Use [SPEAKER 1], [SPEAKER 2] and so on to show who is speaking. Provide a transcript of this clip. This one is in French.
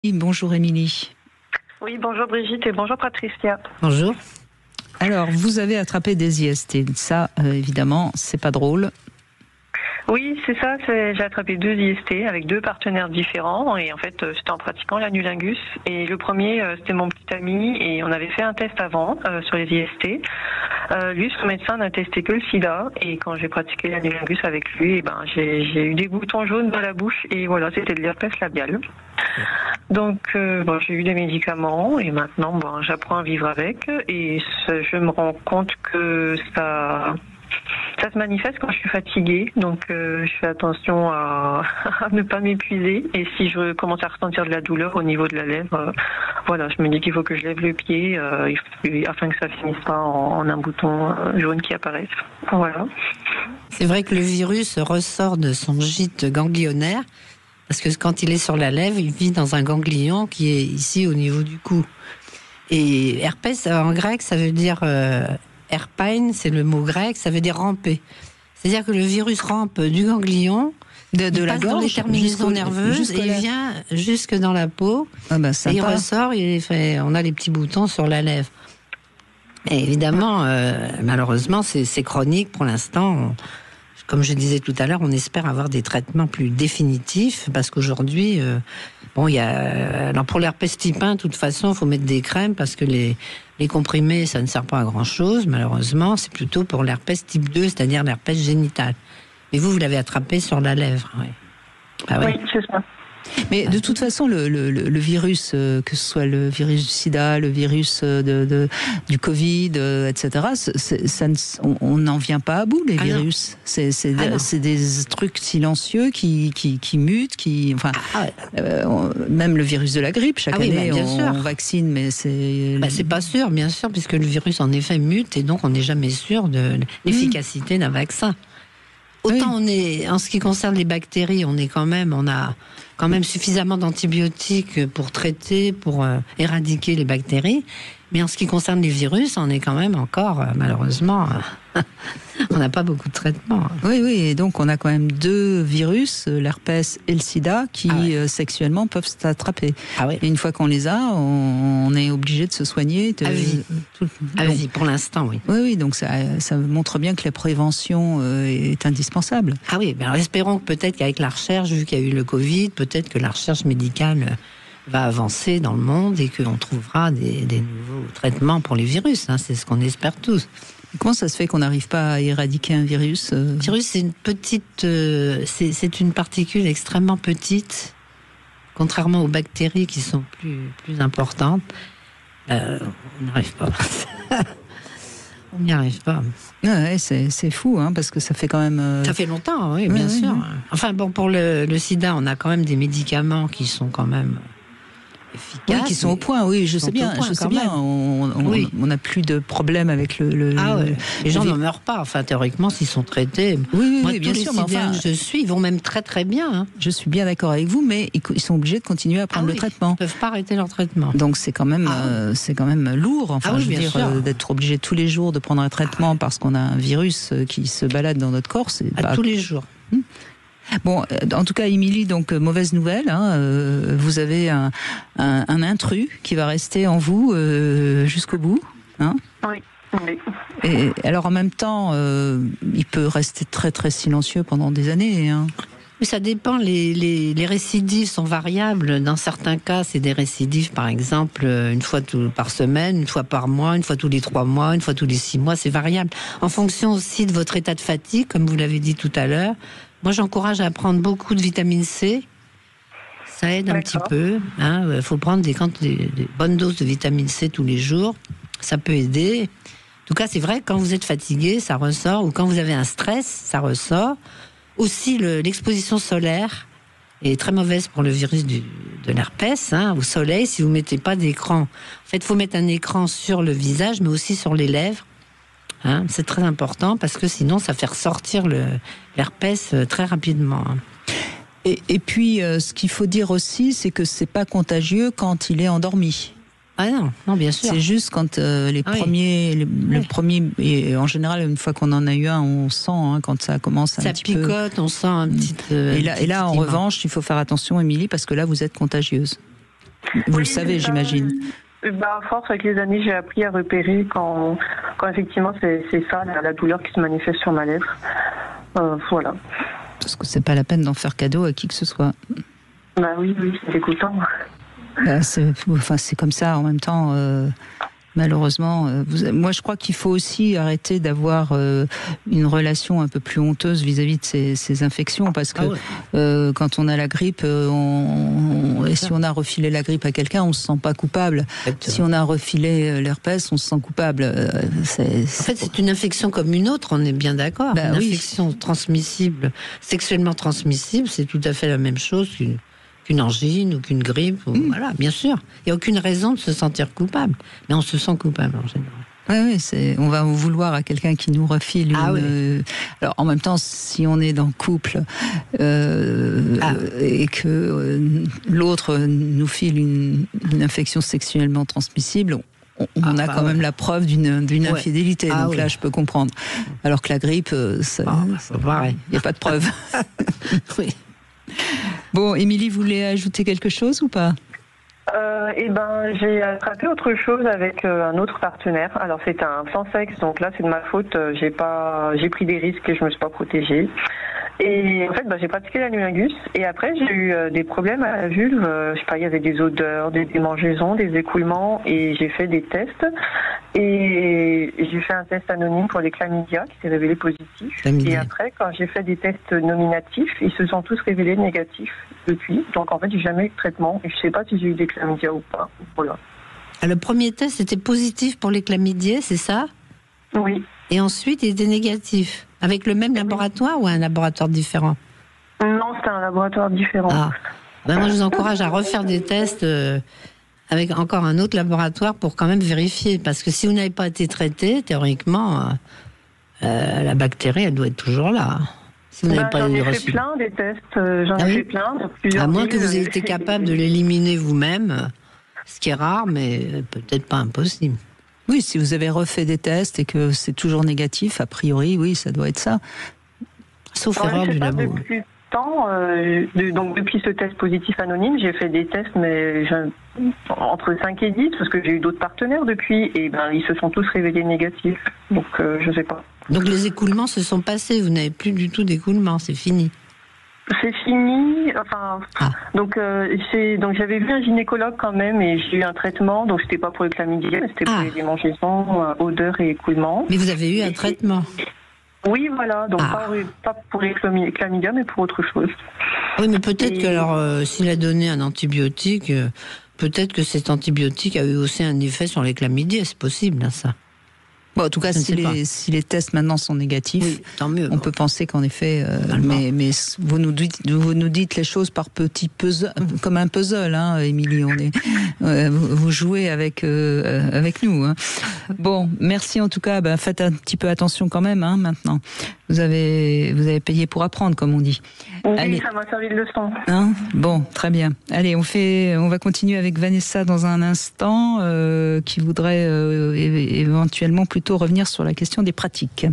[SPEAKER 1] Bonjour Émilie.
[SPEAKER 2] Oui, bonjour Brigitte et bonjour Patricia.
[SPEAKER 1] Bonjour. Alors, vous avez attrapé des IST. Ça, évidemment, c'est pas drôle.
[SPEAKER 2] Oui, c'est ça. J'ai attrapé 2 IST avec 2 partenaires différents. Et en fait, c'était en pratiquant l'anulingus. Et le premier, c'était mon petit ami. Et on avait fait un test avant sur les IST. Lui, son médecin n'a testé que le sida. Et quand j'ai pratiqué l'anulingus avec lui, j'ai eu des boutons jaunes dans la bouche. Et voilà, c'était de l'herpès labial. Donc, j'ai eu des médicaments. Et maintenant, j'apprends à vivre avec. Et je me rends compte que ça se manifeste quand je suis fatiguée, donc je fais attention à ne pas m'épuiser. Et si je commence à ressentir de la douleur au niveau de la lèvre, je me dis qu'il faut que je lève le pied afin que ça finisse pas en un bouton jaune qui apparaisse. Voilà.
[SPEAKER 3] C'est vrai que le virus ressort de son gîte ganglionnaire, parce que quand il est sur la lèvre, il vit dans un ganglion qui est ici au niveau du cou. Et herpès, en grec, ça veut dire... herpein, c'est le mot grec, ça veut dire ramper. C'est-à-dire que le virus rampe du ganglion, de la gorge, dans les terminaisons nerveuses, et il vient jusque dans la peau. Et il ressort, on a les petits boutons sur la lèvre. Et évidemment, malheureusement, c'est chronique pour l'instant. Comme je disais tout à l'heure, on espère avoir des traitements plus définitifs, parce qu'aujourd'hui, alors pour l'herpès type 1, de toute façon, il faut mettre des crèmes, parce que les comprimés, ça ne sert pas à grand-chose, malheureusement. C'est plutôt pour l'herpès type 2, c'est-à-dire l'herpès génital. Mais vous l'avez attrapé sur la lèvre. Oui,
[SPEAKER 2] oui, c'est ça.
[SPEAKER 1] Mais de toute façon, le virus, que ce soit le virus du sida, le virus du Covid, etc., on n'en vient pas à bout, les virus. C'est des trucs silencieux qui mutent, même le virus de la grippe, chaque année, on vaccine, mais c'est...
[SPEAKER 3] c'est pas sûr, bien sûr, puisque le virus, en effet, mute, et donc on n'est jamais sûr de l'efficacité d'un vaccin. Autant en ce qui concerne les bactéries, on a quand même suffisamment d'antibiotiques pour traiter, pour éradiquer les bactéries. Mais en ce qui concerne les virus, on est quand même encore, malheureusement, on n'a pas beaucoup de traitements.
[SPEAKER 1] Oui, et donc on a quand même 2 virus, l'herpès et le sida, qui sexuellement peuvent s'attraper. Et une fois qu'on les a, on est obligé de se soigner.
[SPEAKER 3] À vie, pour l'instant, oui.
[SPEAKER 1] Oui, donc ça montre bien que la prévention est indispensable.
[SPEAKER 3] Alors espérons que peut-être qu'avec la recherche, vu qu'il y a eu le Covid, peut-être que la recherche médicale va avancer dans le monde et qu'on trouvera des nouveaux traitements pour les virus. C'est ce qu'on espère tous.
[SPEAKER 1] Comment ça se fait qu'on n'arrive pas à éradiquer un virus
[SPEAKER 3] Le virus, c'est une petite... c'est une particule extrêmement petite, contrairement aux bactéries qui sont plus importantes. On n'arrive pas. On n'y arrive pas.
[SPEAKER 1] C'est fou, parce que ça fait quand même...
[SPEAKER 3] Ça fait longtemps, oui, bien sûr. Enfin, pour le sida, on a quand même des médicaments qui sont quand même... efficaces.
[SPEAKER 1] Oui, qui sont au point, je sais bien. On n'a plus de problème avec le
[SPEAKER 3] les gens n'en meurent pas, théoriquement, s'ils sont traités.
[SPEAKER 1] Oui,
[SPEAKER 3] bien sûr. Ils vont même très très bien.
[SPEAKER 1] Je suis bien d'accord avec vous, mais ils sont obligés de continuer à prendre le traitement.
[SPEAKER 3] Ils ne peuvent pas arrêter leur traitement.
[SPEAKER 1] Donc c'est quand même, lourd. D'être obligé tous les jours de prendre un traitement parce qu'on a un virus qui se balade dans notre corps.
[SPEAKER 3] Tous les jours.
[SPEAKER 1] Bon, en tout cas, Émilie, donc mauvaise nouvelle. Vous avez un intrus qui va rester en vous jusqu'au bout.
[SPEAKER 2] Oui.
[SPEAKER 1] Et alors en même temps, il peut rester très très silencieux pendant des années.
[SPEAKER 3] Mais ça dépend. Les récidives sont variables. Dans certains cas, c'est des récidives, par exemple, une fois par semaine, une fois par mois, une fois tous les 3 mois, une fois tous les 6 mois. C'est variable. En fonction aussi de votre état de fatigue, comme vous l'avez dit tout à l'heure. Moi, j'encourage à prendre beaucoup de vitamine C. Ça aide un petit peu. Il faut prendre des bonnes doses de vitamine C tous les jours. Ça peut aider. En tout cas, c'est vrai que quand vous êtes fatigué, ça ressort. Ou quand vous avez un stress, ça ressort. Aussi, l'exposition solaire est très mauvaise pour le virus de l'herpès. Au soleil, si vous ne mettez pas d'écran. En fait, il faut mettre un écran sur le visage, mais aussi sur les lèvres. C'est très important parce que sinon ça fait ressortir l'herpès très rapidement.
[SPEAKER 1] Et puis ce qu'il faut dire aussi, c'est que c'est pas contagieux quand il est endormi.
[SPEAKER 3] Non, bien sûr.
[SPEAKER 1] C'est juste quand le premier, et en général, une fois qu'on en a eu un, on sent quand ça commence un petit peu.
[SPEAKER 3] Ça picote, on sent un petit.
[SPEAKER 1] Et là, en revanche, il faut faire attention, Émilie, parce que là, vous êtes contagieuse. Vous le savez, j'imagine.
[SPEAKER 2] À force, avec les années, j'ai appris à repérer quand effectivement c'est ça, la douleur qui se manifeste sur ma lèvre. Voilà.
[SPEAKER 1] Parce que c'est pas la peine d'en faire cadeau à qui que ce soit.
[SPEAKER 2] Oui, c'est dégoûtant.
[SPEAKER 1] C'est comme ça en même temps. Malheureusement, moi je crois qu'il faut aussi arrêter d'avoir une relation un peu plus honteuse vis-à-vis de ces infections, parce que quand on a la grippe, et si on a refilé la grippe à quelqu'un, on se sent pas coupable. Exactement. Si on a refilé l'herpès, on se sent coupable.
[SPEAKER 3] En fait, c'est une infection comme une autre, on est bien d'accord. Une infection transmissible, sexuellement transmissible, c'est tout à fait la même chose qu'une angine ou qu'une grippe, voilà, bien sûr. Il n'y a aucune raison de se sentir coupable. Mais on se sent coupable en général.
[SPEAKER 1] Oui, on va vouloir à quelqu'un qui nous refile Alors, en même temps, si on est dans le couple et que l'autre nous file une infection sexuellement transmissible, on a quand même la preuve d'une infidélité. Donc là, je peux comprendre. Alors que la grippe, il n'y a pas de preuve.
[SPEAKER 3] Oui.
[SPEAKER 1] Bon, Émilie, vous voulez ajouter quelque chose ou pas ?
[SPEAKER 2] J'ai attrapé autre chose avec un autre partenaire. Alors c'est un sans sexe, donc là c'est de ma faute. J'ai pris des risques et je me suis pas protégée. Et en fait, j'ai pratiqué l'anulingus et après j'ai eu des problèmes à la vulve. Je sais pas, il y avait des odeurs, des démangeaisons, des écoulements et j'ai fait des tests. Et j'ai fait un test anonyme pour les chlamydia qui s'est révélé positif. Et après, quand j'ai fait des tests nominatifs, ils se sont tous révélés négatifs depuis. Donc en fait, j'ai jamais eu de traitement. Et je sais pas si j'ai eu des chlamydia ou pas. Voilà.
[SPEAKER 3] Le premier test était positif pour les chlamydia, c'est ça ?
[SPEAKER 2] Oui.
[SPEAKER 3] Et ensuite, il était négatif. Avec le même laboratoire ou un laboratoire différent ?
[SPEAKER 2] Non, c'était un laboratoire différent.
[SPEAKER 3] Moi, je vous encourage à refaire des tests avec encore un autre laboratoire pour quand même vérifier. Parce que si vous n'avez pas été traité, théoriquement, la bactérie, elle doit être toujours là. Si vous n'avez pas
[SPEAKER 2] j'en ai fait plein des tests. J'en ai fait plein.
[SPEAKER 3] À moins que vous ayez été capable de l'éliminer vous-même, ce qui est rare, mais peut-être pas impossible.
[SPEAKER 1] Oui, si vous avez refait des tests et que c'est toujours négatif, a priori, oui, ça doit être ça.
[SPEAKER 3] Sauf erreur du labo.
[SPEAKER 2] Depuis donc depuis ce test positif anonyme, j'ai fait des tests, mais entre 5 et 10, parce que j'ai eu d'autres partenaires depuis, et ils se sont tous révélés négatifs. Donc je sais pas.
[SPEAKER 3] Donc les écoulements se sont passés, vous n'avez plus du tout d'écoulements, c'est fini.
[SPEAKER 2] C'est fini. Donc j'avais vu un gynécologue quand même et j'ai eu un traitement. Donc c'était pas pour le chlamydia, mais c'était pour les démangeaisons, odeurs et écoulements.
[SPEAKER 3] Mais vous avez eu un traitement.
[SPEAKER 2] Oui, voilà. Donc pas pour les chlamydia, mais pour autre chose.
[SPEAKER 3] Oui, mais peut-être que alors s'il a donné un antibiotique, peut-être que cet antibiotique a eu aussi un effet sur les chlamydia. C'est possible, ça.
[SPEAKER 1] Bon, en tout cas, si les tests maintenant sont négatifs,
[SPEAKER 3] tant mieux,
[SPEAKER 1] on peut penser qu'en effet, mais vous nous dites les choses par petits puzzles, comme un puzzle, Émilie. Vous jouez avec nous. Hein. Bon, merci en tout cas. Faites un petit peu attention quand même, maintenant. Vous avez payé pour apprendre, comme on dit.
[SPEAKER 2] Oui, allez. Ça m'a servi de leçon.
[SPEAKER 1] Bon, très bien. Allez, on va continuer avec Vanessa dans un instant, qui voudrait éventuellement plutôt revenir sur la question des pratiques.